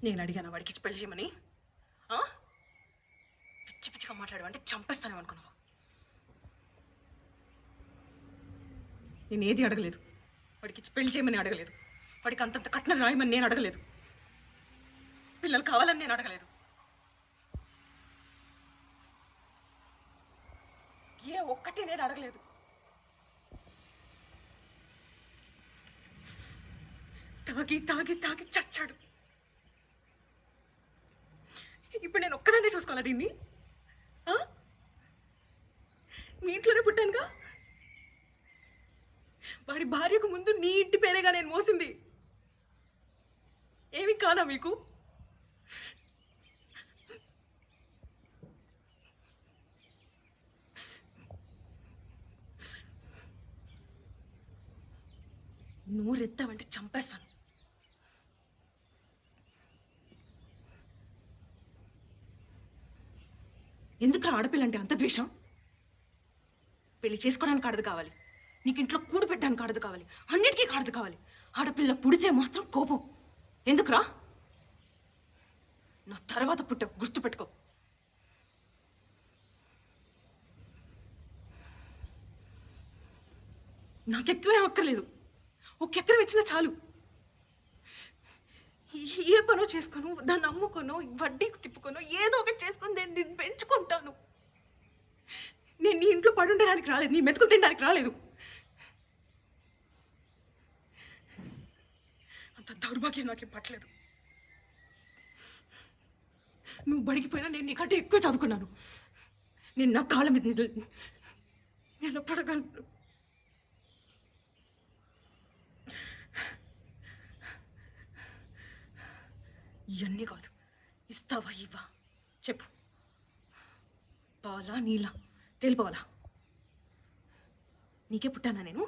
నేను అడిగాను వాడికి పెళ్లి చేయమని. పిచ్చి పిచ్చిగా మాట్లాడమంటే చంపేస్తానే అనుకున్నావా? నేను ఏది అడగలేదు. వాడికి పెళ్లి చేయమని అడగలేదు. వాడికి అంతంత కట్నం రాయమని నేను అడగలేదు. పిల్లలు కావాలని నేను అడగలేదు. ఏ ఒక్కటి నేను అడగలేదు. తాగి తాగి తాగి చచ్చాడు. ఇప్పుడు నేను ఒక్కదాన్నే చూసుకోవాలా దీన్ని? మీ ఇంట్లోనే పుట్టానుగా. వాడి భార్యకు ముందు నీ ఇంటి పేరేగా నేను మోసింది. ఏమి కాదా మీకు? నూరెత్తావంటే చంపేస్తాను. ఎందుకు ఆడపిల్లంటే అంత ద్వేషం? పెళ్లి చేసుకోవడానికి ఆడదు కావాలి, నీకు ఇంట్లో కూడు పెట్టడానికి ఆడదు కావాలి, అన్నిటికీ ఆడదు కావాలి. ఆడపిల్ల పుడితే మాత్రం కోపం ఎందుకురా? నా తర్వాత పుట్టావు, గుర్తుపెట్టుకో. నాకెక్కువే అక్కర్లేదు. ఒక ఎకరం ఇచ్చినా చాలు. ఏ పనో చేసుకోను, దాన్ని అమ్ముకోను, వడ్డీకి తిప్పుకోను, ఏదో ఒకటి చేసుకొని నేను పెంచుకుంటాను. నేను నీ ఇంట్లో పడుండడానికి రాలేదు, నీ మెతుకులు తినడానికి రాలేదు. అంత దౌర్భాగ్యం నాకేం పట్టలేదు. నువ్వు బడికిపోయినా నేను నీకంటే ఎక్కువ చదువుకున్నాను. నేను నా కాళ్ళ మీద నేను పడగలను. ఇవన్నీ కాదు, ఇస్తావా ఇవ్వా చెప్పు. పాలా నీలా తెలిపోవాలా? నీకే పుట్టానా నేను?